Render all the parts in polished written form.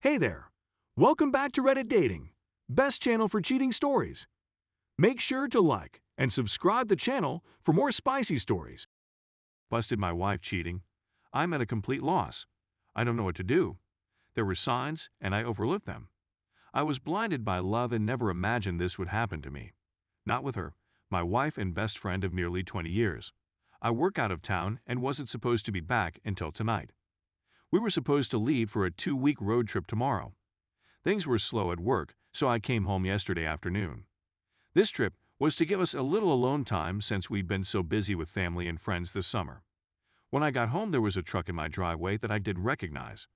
Hey there! Welcome back to Reddit Dating, best channel for cheating stories. Make sure to like and subscribe the channel for more spicy stories. Busted my wife cheating. I'm at a complete loss. I don't know what to do. There were signs, and I overlooked them. I was blinded by love and never imagined this would happen to me. Not with her, my wife and best friend of nearly 20 years. I work out of town and wasn't supposed to be back until tonight. We were supposed to leave for a 2-week road trip tomorrow. Things were slow at work, so I came home yesterday afternoon. This trip was to give us a little alone time since we'd been so busy with family and friends this summer. When I got home, there was a truck in my driveway that I didn't recognize.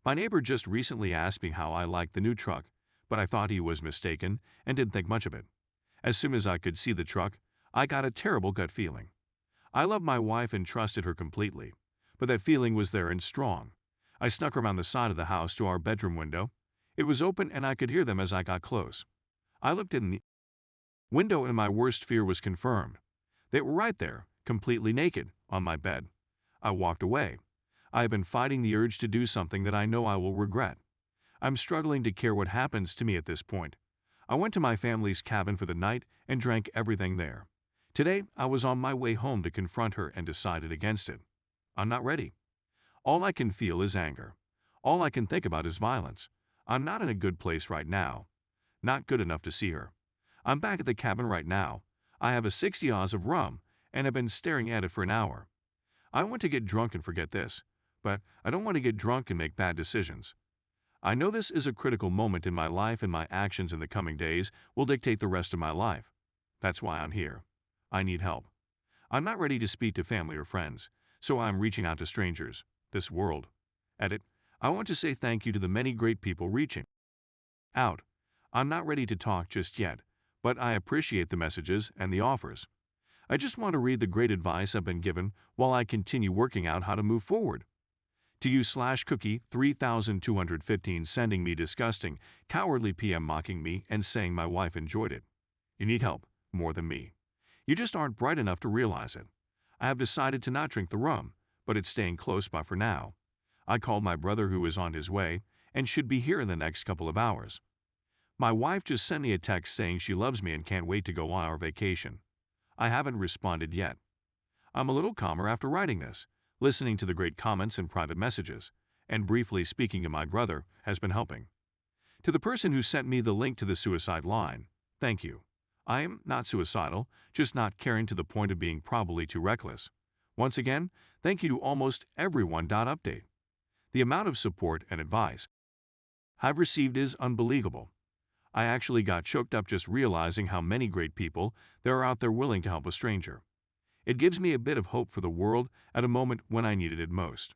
My neighbor just recently asked me how I liked the new truck, but I thought he was mistaken and didn't think much of it. As soon as I could see the truck, I got a terrible gut feeling. I love my wife and trusted her completely, but that feeling was there and strong. I snuck around the side of the house to our bedroom window. It was open and I could hear them as I got close. I looked in the window and my worst fear was confirmed. They were right there, completely naked, on my bed. I walked away. I have been fighting the urge to do something that I know I will regret. I'm struggling to care what happens to me at this point. I went to my family's cabin for the night and drank everything there. Today, I was on my way home to confront her and decided against it. I'm not ready. All I can feel is anger. All I can think about is violence. I'm not in a good place right now. Not good enough to see her. I'm back at the cabin right now. I have a 60 oz of rum and have been staring at it for an hour. I want to get drunk and forget this, but I don't want to get drunk and make bad decisions. I know this is a critical moment in my life and my actions in the coming days will dictate the rest of my life. That's why I'm here. I need help. I'm not ready to speak to family or friends, so I'm reaching out to strangers, this world. Edit. I want to say thank you to the many great people reaching out. I'm not ready to talk just yet, but I appreciate the messages and the offers. I just want to read the great advice I've been given while I continue working out how to move forward. To you /cookie 3215 sending me disgusting, cowardly PM mocking me and saying my wife enjoyed it. You need help, more than me. You just aren't bright enough to realize it. I have decided to not drink the rum, but it's staying close by for now. I called my brother who is on his way and should be here in the next couple of hours. My wife just sent me a text saying she loves me and can't wait to go on our vacation. I haven't responded yet. I'm a little calmer after writing this. Listening to the great comments and private messages, and briefly speaking to my brother has been helping. To the person who sent me the link to the suicide line, thank you. I am not suicidal, just not caring to the point of being probably too reckless. Once again, thank you to almost everyone. Update. The amount of support and advice I've received is unbelievable. I actually got choked up just realizing how many great people there are out there willing to help a stranger. It gives me a bit of hope for the world at a moment when I needed it most.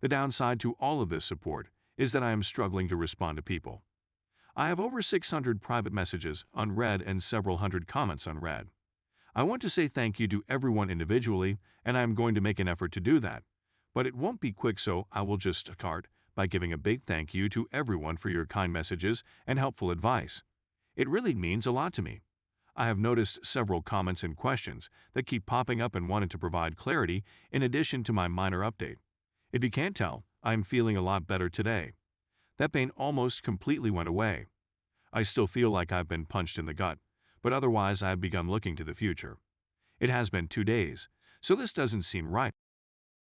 The downside to all of this support is that I am struggling to respond to people. I have over 600 private messages unread and several hundred comments unread. I want to say thank you to everyone individually, and I am going to make an effort to do that. But it won't be quick, so I will just start by giving a big thank you to everyone for your kind messages and helpful advice. It really means a lot to me. I have noticed several comments and questions that keep popping up and wanted to provide clarity in addition to my minor update. If you can't tell, I am feeling a lot better today. That pain almost completely went away. I still feel like I've been punched in the gut, but otherwise I have begun looking to the future. It has been 2 days, so this doesn't seem right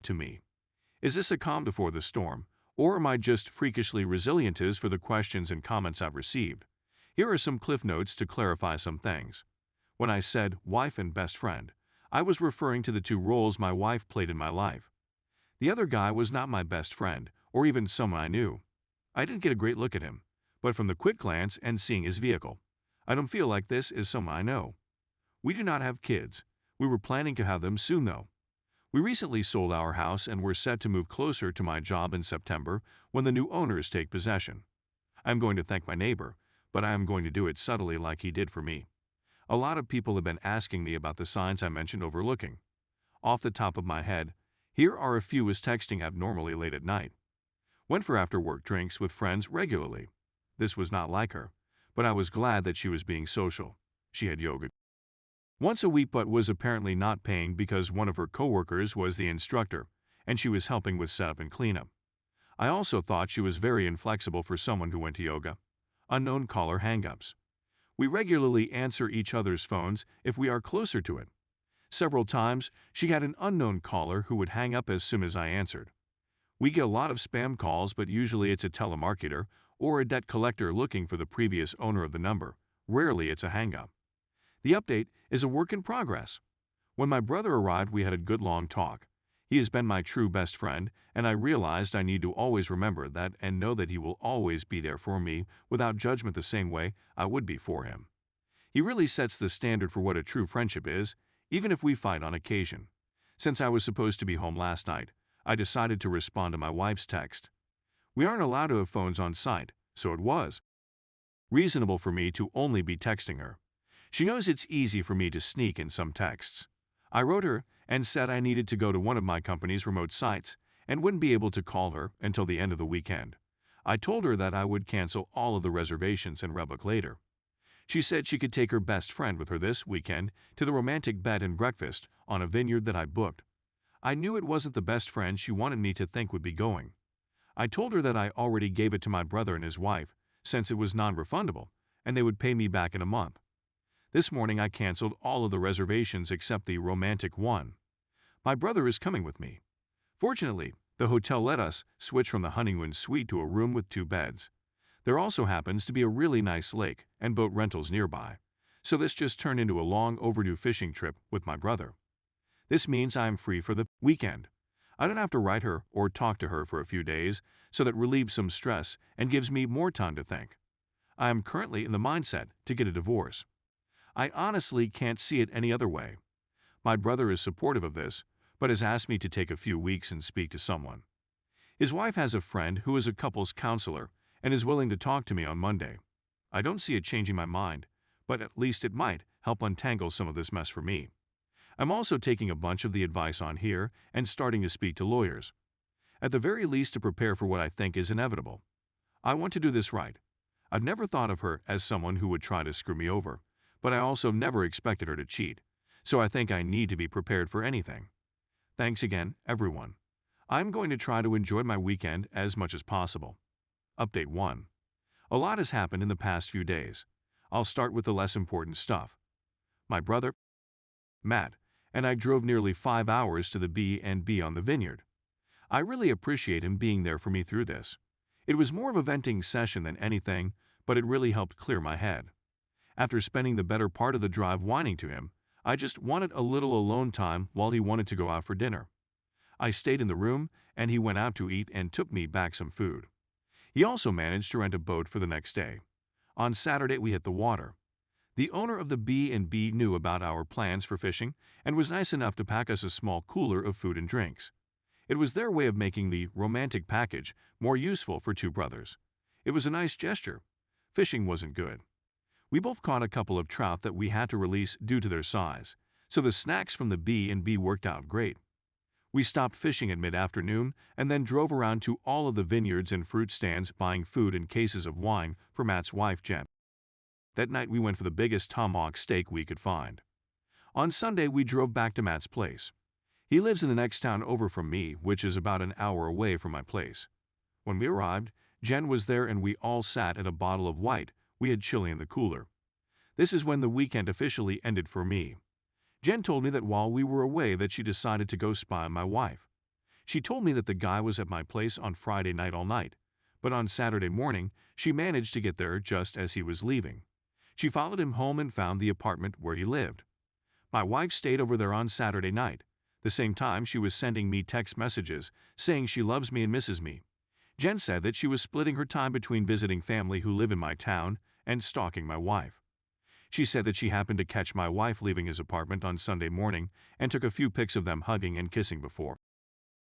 to me. Is this a calm before the storm, or am I just freakishly resilient as for the questions and comments I've received? Here are some cliff notes to clarify some things. When I said wife and best friend, I was referring to the 2 roles my wife played in my life. The other guy was not my best friend, or even someone I knew. I didn't get a great look at him, but from the quick glance and seeing his vehicle, I don't feel like this is someone I know. We do not have kids. We were planning to have them soon though. We recently sold our house and were set to move closer to my job in September when the new owners take possession. I'm going to thank my neighbor, but I am going to do it subtly like he did for me. A lot of people have been asking me about the signs I mentioned overlooking. Off the top of my head, here are a few. Is texting abnormally late at night. Went for after-work drinks with friends regularly. This was not like her, but I was glad that she was being social. She had yoga once a week but was apparently not paying because one of her coworkers was the instructor, and she was helping with setup and cleanup. I also thought she was very inflexible for someone who went to yoga. Unknown caller hangups. We regularly answer each other's phones if we are closer to it. Several times, she had an unknown caller who would hang up as soon as I answered. We get a lot of spam calls, but usually it's a telemarketer or a debt collector looking for the previous owner of the number. Rarely it's a hang-up. The update is a work in progress. When my brother arrived, we had a good long talk. He has been my true best friend, and I realized I need to always remember that and know that he will always be there for me without judgment the same way I would be for him. He really sets the standard for what a true friendship is, even if we fight on occasion. Since I was supposed to be home last night, I decided to respond to my wife's text. We aren't allowed to have phones on site, so it was reasonable for me to only be texting her. She knows it's easy for me to sneak in some texts. I wrote her and said I needed to go to one of my company's remote sites and wouldn't be able to call her until the end of the weekend. I told her that I would cancel all of the reservations and rebook later. She said she could take her best friend with her this weekend to the romantic bed and breakfast on a vineyard that I booked. I knew it wasn't the best friend she wanted me to think would be going. I told her that I already gave it to my brother and his wife, since it was non-refundable, and they would pay me back in a month. This morning I canceled all of the reservations except the romantic one. My brother is coming with me. Fortunately, the hotel let us switch from the honeymoon suite to a room with 2 beds. There also happens to be a really nice lake and boat rentals nearby, so this just turned into a long overdue fishing trip with my brother. This means I am free for the weekend. I don't have to write her or talk to her for a few days, so that relieves some stress and gives me more time to think. I am currently in the mindset to get a divorce. I honestly can't see it any other way. My brother is supportive of this, but has asked me to take a few weeks and speak to someone. His wife has a friend who is a couples counselor and is willing to talk to me on Monday. I don't see it changing my mind, but at least it might help untangle some of this mess for me. I'm also taking a bunch of the advice on here and starting to speak to lawyers. At the very least to prepare for what I think is inevitable. I want to do this right. I've never thought of her as someone who would try to screw me over, but I also never expected her to cheat, so I think I need to be prepared for anything. Thanks again, everyone. I'm going to try to enjoy my weekend as much as possible. Update 1. A lot has happened in the past few days. I'll start with the less important stuff. My brother, Matt, and I drove nearly 5 hours to the B&B on the vineyard. I really appreciate him being there for me through this. It was more of a venting session than anything, but it really helped clear my head. After spending the better part of the drive whining to him, I just wanted a little alone time while he wanted to go out for dinner. I stayed in the room, and he went out to eat and took me back some food. He also managed to rent a boat for the next day. On Saturday, we hit the water. The owner of the B&B knew about our plans for fishing and was nice enough to pack us a small cooler of food and drinks. It was their way of making the romantic package more useful for 2 brothers. It was a nice gesture. Fishing wasn't good. We both caught a couple of trout that we had to release due to their size, so the snacks from the B&B worked out great. We stopped fishing at mid-afternoon and then drove around to all of the vineyards and fruit stands buying food and cases of wine for Matt's wife, Jen. That night we went for the biggest tomahawk steak we could find. On Sunday we drove back to Matt's place. He lives in the next town over from me, which is about an hour away from my place. When we arrived, Jen was there and we all sat at a bottle of white we had chili in the cooler. This is when the weekend officially ended for me. Jen told me that while we were away that she decided to go spy on my wife. She told me that the guy was at my place on Friday night all night, but on Saturday morning she managed to get there just as he was leaving. She followed him home and found the apartment where he lived. My wife stayed over there on Saturday night. The same time she was sending me text messages saying she loves me and misses me. Jen said that she was splitting her time between visiting family who live in my town and stalking my wife. She said that she happened to catch my wife leaving his apartment on Sunday morning and took a few pics of them hugging and kissing before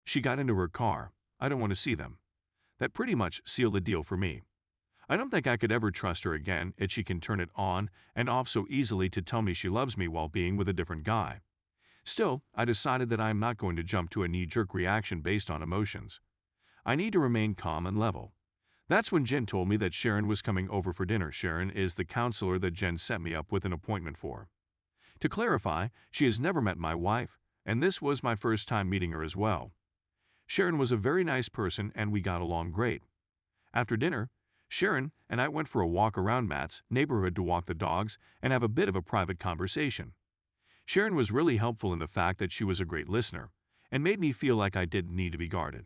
she got into her car. I don't want to see them. That pretty much sealed the deal for me. I don't think I could ever trust her again if she can turn it on and off so easily to tell me she loves me while being with a different guy. Still, I decided that I am not going to jump to a knee-jerk reaction based on emotions. I need to remain calm and level. That's when Jen told me that Sharon was coming over for dinner. Sharon is the counselor that Jen set me up with an appointment for. To clarify, she has never met my wife, and this was my first time meeting her as well. Sharon was a very nice person and we got along great. After dinner, Sharon and I went for a walk around Matt's neighborhood to walk the dogs and have a bit of a private conversation. Sharon was really helpful in the fact that she was a great listener and made me feel like I didn't need to be guarded.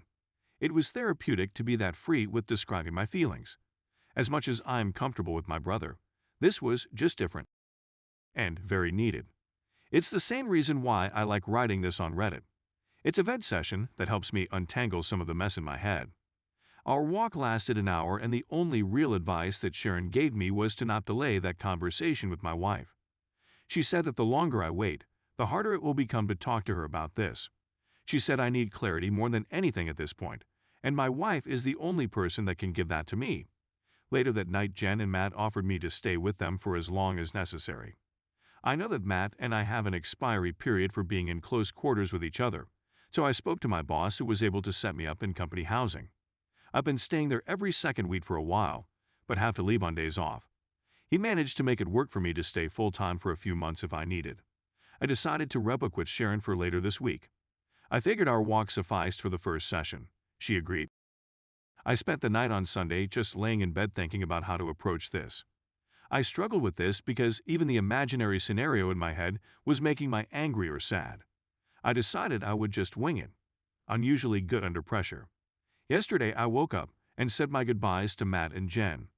It was therapeutic to be that free with describing my feelings. As much as I'm comfortable with my brother, this was just different and very needed. It's the same reason why I like writing this on Reddit. It's a vent session that helps me untangle some of the mess in my head. Our walk lasted an hour and the only real advice that Sharon gave me was to not delay that conversation with my wife. She said that the longer I wait, the harder it will become to talk to her about this. She said I need clarity more than anything at this point, and my wife is the only person that can give that to me. Later that night, Jen and Matt offered me to stay with them for as long as necessary. I know that Matt and I have an expiry period for being in close quarters with each other, so I spoke to my boss who was able to set me up in company housing. I've been staying there every second week for a while, but have to leave on days off. He managed to make it work for me to stay full-time for a few months if I needed. I decided to rebook with Sharon for later this week. I figured our walk sufficed for the first session. She agreed. I spent the night on Sunday just laying in bed thinking about how to approach this. I struggled with this because even the imaginary scenario in my head was making me angry or sad. I decided I would just wing it. Unusually good under pressure. Yesterday I woke up and said my goodbyes to Matt and Jen.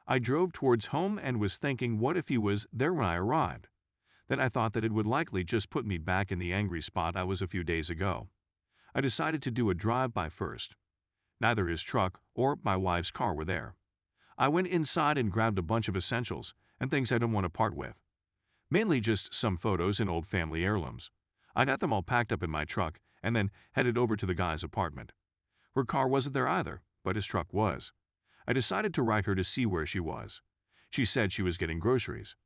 I drove towards home and was thinking what if he was there when I arrived. Then I thought that it would likely just put me back in the angry spot I was a few days ago. I decided to do a drive-by first. Neither his truck or my wife's car were there. I went inside and grabbed a bunch of essentials and things I don't want to part with. Mainly just some photos and old family heirlooms. I got them all packed up in my truck and then headed over to the guy's apartment. Her car wasn't there either, but his truck was. I decided to write her to see where she was. She said she was getting groceries.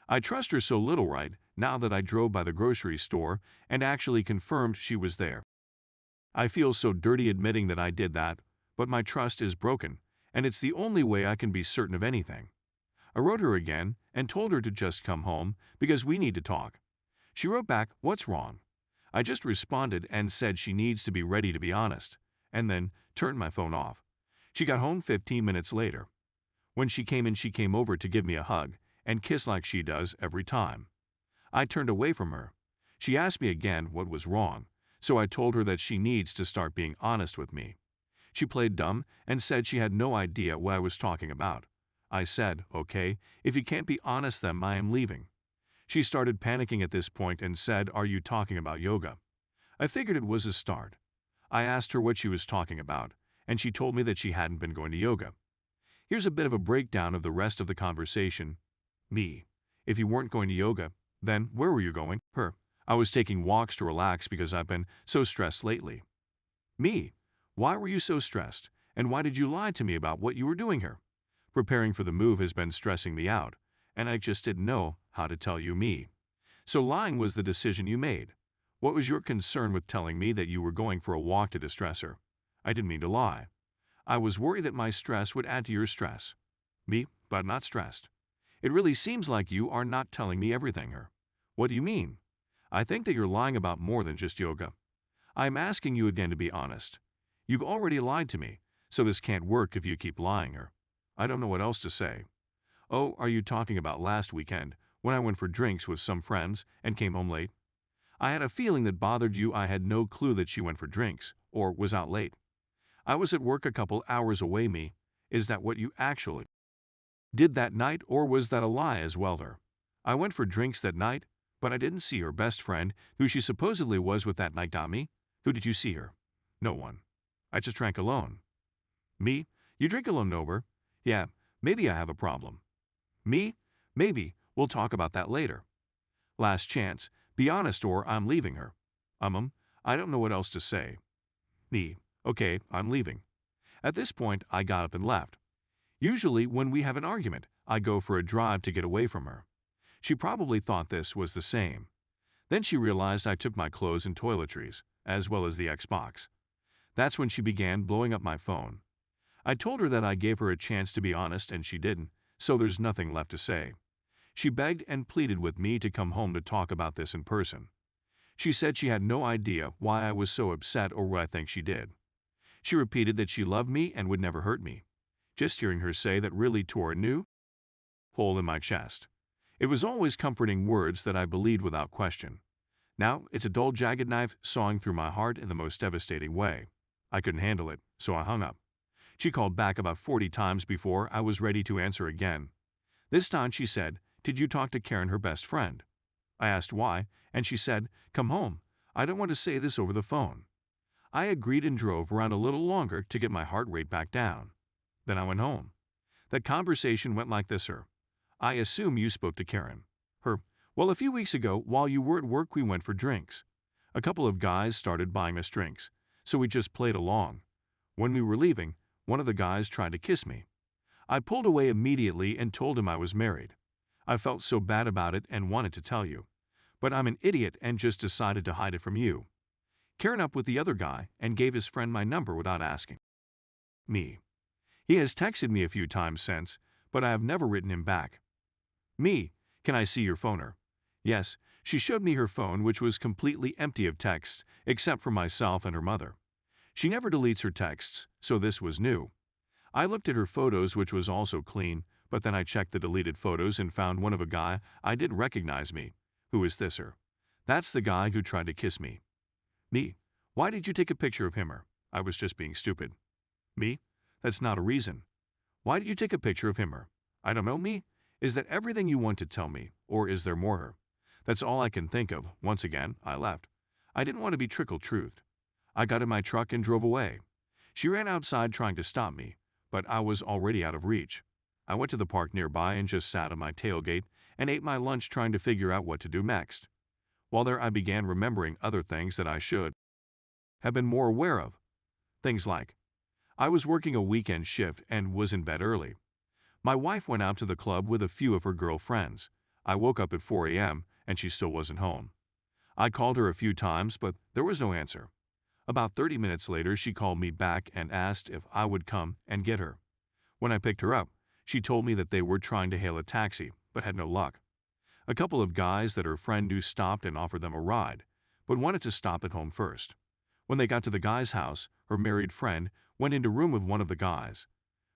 I trust her so little right now that I drove by the grocery store and actually confirmed she was there. I feel so dirty admitting that I did that, but my trust is broken, and it's the only way I can be certain of anything. I wrote her again and told her to just come home because we need to talk. She wrote back, "What's wrong?" I just responded and said she needs to be ready to be honest, and then turned my phone off. She got home 15 minutes later. When she came in, she came over to give me a hug and kiss like she does every time. I turned away from her. She asked me again what was wrong, so I told her that she needs to start being honest with me. She played dumb and said she had no idea what I was talking about. I said, "Okay, if you can't be honest then I am leaving." She started panicking at this point and said, "Are you talking about yoga?" I figured it was a start. I asked her what she was talking about, and she told me that she hadn't been going to yoga. Here's a bit of a breakdown of the rest of the conversation. Me: "If you weren't going to yoga, then where were you going?" Her: "I was taking walks to relax because I've been so stressed lately." Me: "Why were you so stressed, and why did you lie to me about what you were doing here?" Preparing for the move has been stressing me out, and I just didn't know how to tell you. Me: "So lying was the decision you made. What was your concern with telling me that you were going for a walk to distress her?" I didn't mean to lie. I was worried that my stress would add to your stress. Me: "But not stressed." It really seems like you are not telling me everything. Her: "What do you mean?" I think that you're lying about more than just yoga. I'm asking you again to be honest. You've already lied to me, so this can't work if you keep lying. Her: "I don't know what else to say." Oh, are you talking about last weekend when I went for drinks with some friends and came home late? I had a feeling that bothered you. I had no clue that she went for drinks or was out late. I was at work a couple hours away. Me: "Is that what you actually did that night, or was that a lie as well?" Her: "I went for drinks that night, but I didn't see her best friend, who she supposedly was with that night." Me: "Who did you see her?" "No one. I just drank alone." Me: "You drink alone over?" "Yeah, maybe I have a problem." Me: "Maybe. We'll talk about that later." Last chance. Be honest or I'm leaving. Her: I don't know what else to say." Me: "Okay, I'm leaving." At this point, I got up and left. Usually, when we have an argument, I go for a drive to get away from her. She probably thought this was the same. Then she realized I took my clothes and toiletries, as well as the Xbox. That's when she began blowing up my phone. I told her that I gave her a chance to be honest and she didn't, so there's nothing left to say. She begged and pleaded with me to come home to talk about this in person. She said she had no idea why I was so upset or what I think she did. She repeated that she loved me and would never hurt me. Just hearing her say that really tore a new hole in my chest. It was always comforting words that I believed without question. Now it's a dull, jagged knife sawing through my heart in the most devastating way. I couldn't handle it, so I hung up. She called back about 40 times before I was ready to answer again. This time she said, "Did you talk to Karen, her best friend?" I asked why, and she said, "Come home. I don't want to say this over the phone." I agreed and drove around a little longer to get my heart rate back down. Then I went home. That conversation went like this, "Sir, I assume you spoke to Karen." Her, "Well, a few weeks ago, while you were at work, we went for drinks. A couple of guys started buying us drinks, so we just played along. When we were leaving, one of the guys tried to kiss me. I pulled away immediately and told him I was married. I felt so bad about it and wanted to tell you, but I'm an idiot and just decided to hide it from you. Karen up with the other guy and gave his friend my number without asking me. He has texted me a few times since, but I have never written him back. Me, can I see your phone? Yes, she showed me her phone, which was completely empty of texts except for myself and her mother. She never deletes her texts, so this was new. I looked at her photos, which was also clean, but then I checked the deleted photos and found one of a guy I didn't recognize me. Who is this, sir? That's the guy who tried to kiss me. Me, why did you take a picture of him? I was just being stupid. Me, that's not a reason. Why did you take a picture of him? I don't know. Me, is that everything you want to tell me, or is there more? That's all I can think of. Once again, I left. I didn't want to be trickle-truthed. I got in my truck and drove away. She ran outside trying to stop me, but I was already out of reach. I went to the park nearby and just sat on my tailgate and ate my lunch trying to figure out what to do next. While there, I began remembering other things that I should have been more aware of. Things like, I was working a weekend shift and was in bed early. My wife went out to the club with a few of her girlfriends. I woke up at 4 a.m. and she still wasn't home. I called her a few times, but there was no answer. About 30 minutes later, she called me back and asked if I would come and get her. When I picked her up, she told me that they were trying to hail a taxi, but had no luck. A couple of guys that her friend knew stopped and offered them a ride, but wanted to stop at home first. When they got to the guy's house, her married friend went into a room with one of the guys.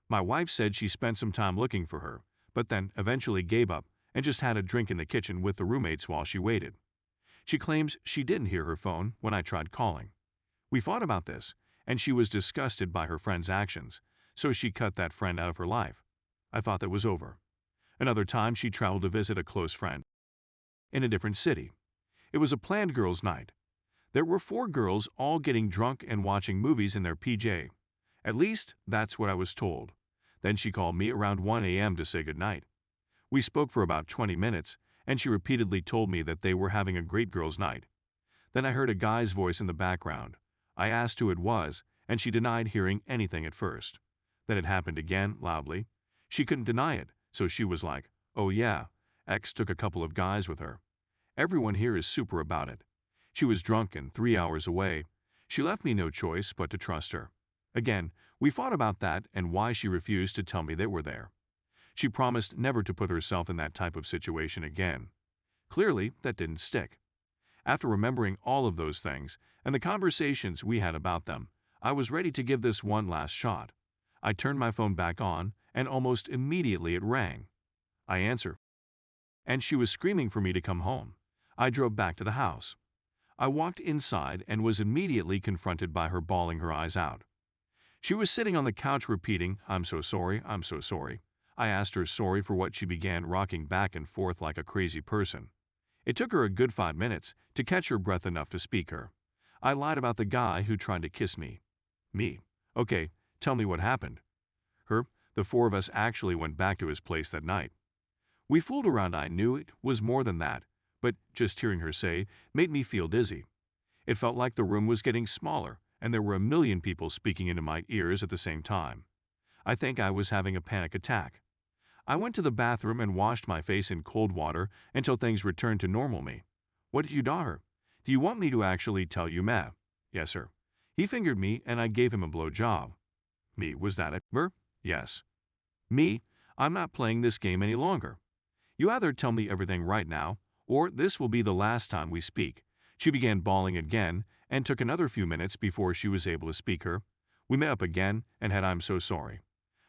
My wife said she spent some time looking for her, but then eventually gave up and just had a drink in the kitchen with the roommates while she waited. She claims she didn't hear her phone when I tried calling. We fought about this, and she was disgusted by her friend's actions, so she cut that friend out of her life. I thought that was over. Another time, she traveled to visit a close friend in a different city. It was a planned girls' night. There were 4 girls all getting drunk and watching movies in their PJ. At least, that's what I was told. Then she called me around 1 a.m. to say goodnight. We spoke for about 20 minutes, and she repeatedly told me that they were having a great girls' night. Then I heard a guy's voice in the background. I asked who it was, and she denied hearing anything at first. Then it happened again, loudly. She couldn't deny it, so she was like, "Oh yeah, X took a couple of guys with her. Everyone here is super about it. She was drunk and 3 hours away. She left me no choice but to trust her." Again, we fought about that and why she refused to tell me they were there. She promised never to put herself in that type of situation again. Clearly, that didn't stick. After remembering all of those things and the conversations we had about them, I was ready to give this one last shot. I turned my phone back on, and almost immediately it rang. I answered, and she was screaming for me to come home. I drove back to the house. I walked inside and was immediately confronted by her bawling her eyes out. She was sitting on the couch repeating, "I'm so sorry, I'm so sorry." I asked her sorry for what. She began rocking back and forth like a crazy person. It took her a good 5 minutes to catch her breath enough to speak her. I lied about the guy who tried to kiss me. Me. Okay, tell me what happened. Her. The 4 of us actually went back to his place that night. We fooled around. I knew it was more than that, but just hearing her say made me feel dizzy. It felt like the room was getting smaller and there were a million people speaking into my ears at the same time. I think I was having a panic attack. I went to the bathroom and washed my face in cold water until things returned to normal me. "What did you do her? Do you want me to actually tell you, ma?" "Yes, sir." He fingered me and I gave him a blow job. Me. Was that it, sir? Yes. Me. I'm not playing this game any longer. You either tell me everything right now, or this will be the last time we speak. She began bawling again and took another few minutes before she was able to speak her. We met up again and had "I'm so sorry.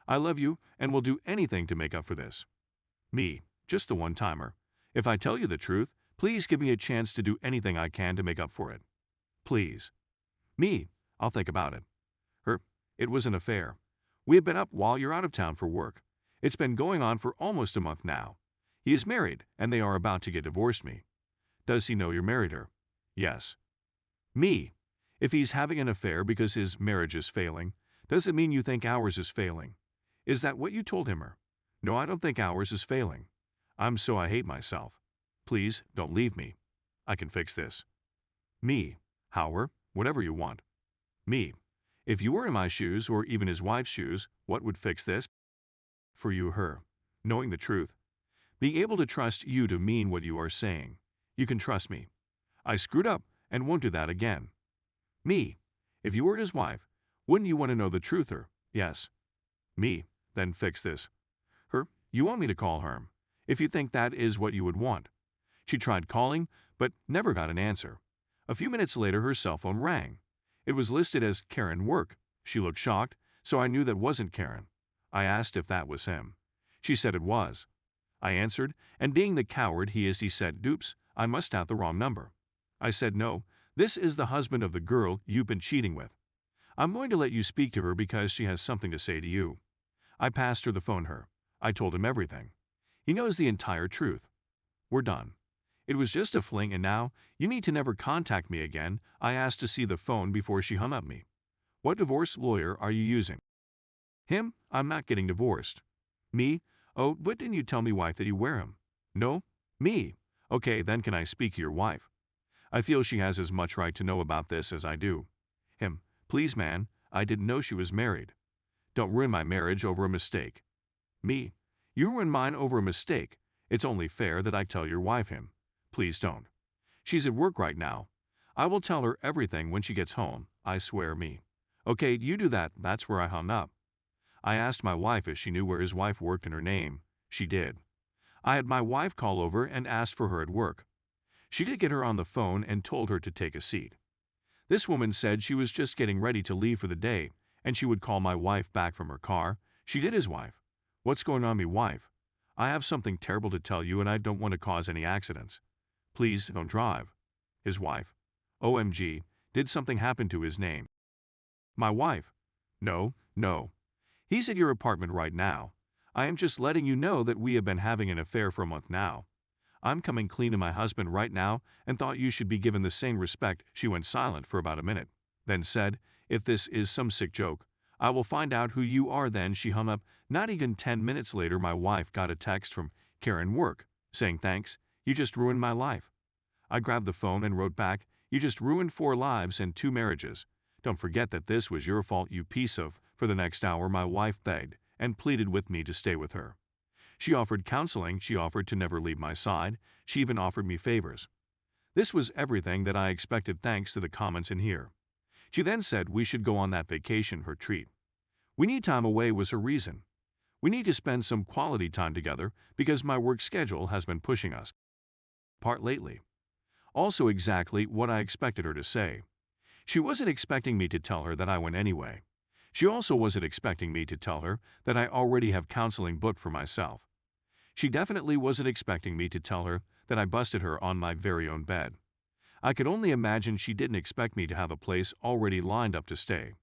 I love you and will do anything to make up for this." Me, just the one-timer. If I tell you the truth, please give me a chance to do anything I can to make up for it. Please. Me, I'll think about it. Her, it was an affair. We have been up while you're out of town for work. It's been going on for almost a month now. He is married and they are about to get divorced. Me. Does he know you're married her? Yes. Me, if he's having an affair because his marriage is failing, does it mean you think ours is failing? Is that what you told him? Her? No, I don't think ours is failing. I hate myself. Please, don't leave me. I can fix this. Me, Howard, whatever you want. Me, if you were in my shoes or even his wife's shoes, what would fix this? For you, her, knowing the truth. Being able to trust you to mean what you are saying. You can trust me. I screwed up and won't do that again. Me, if you were his wife, wouldn't you want to know the truth? Her? Yes. Me, then fix this. Her, you want me to call her, if you think that is what you would want. She tried calling, but never got an answer. A few minutes later, her cell phone rang. It was listed as Karen Work. She looked shocked, so I knew that wasn't Karen. I asked if that was him. She said it was. I answered, and being the coward he is, he said, "Doops, I must have the wrong number." I said, "No, this is the husband of the girl you've been cheating with. I'm going to let you speak to her because she has something to say to you." I passed her the phone. Her. I told him everything. He knows the entire truth. We're done. It was just a fling and now you need to never contact me again. I asked to see the phone before she hung up me. What divorce lawyer are you using? Him, I'm not getting divorced. Me, oh, but didn't you tell me, wife, that you wear him? No. Me, okay, then can I speak to your wife? I feel she has as much right to know about this as I do. Him, please man, I didn't know she was married. Don't ruin my marriage over a mistake. Me, you ruined mine over a mistake. It's only fair that I tell your wife. Him, please don't. She's at work right now. I will tell her everything when she gets home, I swear. Me. Okay, you do that. That's where I hung up. I asked my wife if she knew where his wife worked in her name. She did. I had my wife call over and asked for her at work. She did get her on the phone and told her to take a seat. This woman said she was just getting ready to leave for the day and she would call my wife back from her car. She did. His wife. What's going on, me wife? I have something terrible to tell you and I don't want to cause any accidents. Please don't drive. His wife. OMG, did something happen to his name? My wife. No. He's at your apartment right now. I am just letting you know that we have been having an affair for a month now. I'm coming clean to my husband right now and thought you should be given the same respect. She went silent for about a minute, then said, "If this is some sick joke, I will find out who you are." Then she hung up. Not even 10 minutes later, my wife got a text from Karen Work saying, "Thanks, you just ruined my life." I grabbed the phone and wrote back, "You just ruined 4 lives and 2 marriages. Don't forget that this was your fault, you piece of." For the next hour, my wife begged and pleaded with me to stay with her. She offered counseling, she offered to never leave my side, she even offered me favors. This was everything that I expected thanks to the comments in here. She then said we should go on that vacation, her treat. We need time away was her reason. We need to spend some quality time together because my work schedule has been pushing us apart lately. Also exactly what I expected her to say. She wasn't expecting me to tell her that I went anyway. She also wasn't expecting me to tell her that I already have counseling booked for myself. She definitely wasn't expecting me to tell her that I busted her on my very own bed. I could only imagine she didn't expect me to have a place already lined up to stay.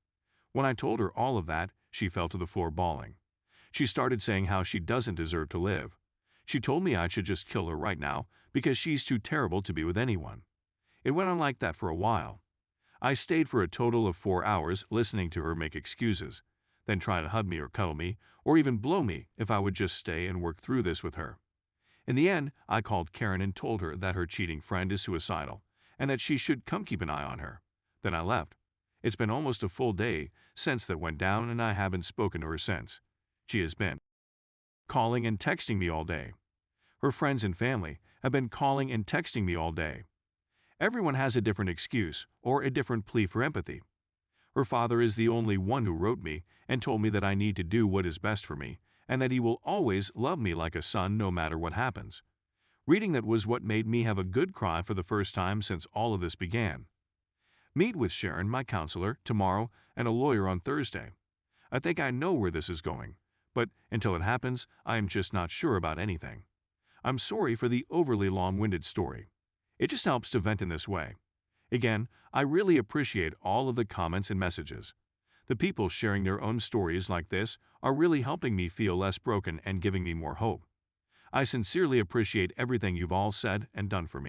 When I told her all of that, she fell to the floor bawling. She started saying how she doesn't deserve to live. She told me I should just kill her right now because she's too terrible to be with anyone. It went on like that for a while. I stayed for a total of 4 hours listening to her make excuses, then try to hug me or cuddle me or even blow me if I would just stay and work through this with her. In the end, I called Karen and told her that her cheating friend is suicidal and that she should come keep an eye on her. Then I left. It's been almost a full day since that went down and I haven't spoken to her since. She has been calling and texting me all day. Her friends and family have been calling and texting me all day. Everyone has a different excuse or a different plea for empathy. Her father is the only one who wrote me and told me that I need to do what is best for me and that he will always love me like a son no matter what happens. Reading that was what made me have a good cry for the first time since all of this began. Meet with Sharon, my counselor, tomorrow and a lawyer on Thursday. I think I know where this is going, but until it happens, I am just not sure about anything. I'm sorry for the overly long-winded story. It just helps to vent in this way. Again, I really appreciate all of the comments and messages. The people sharing their own stories like this are really helping me feel less broken and giving me more hope. I sincerely appreciate everything you've all said and done for me.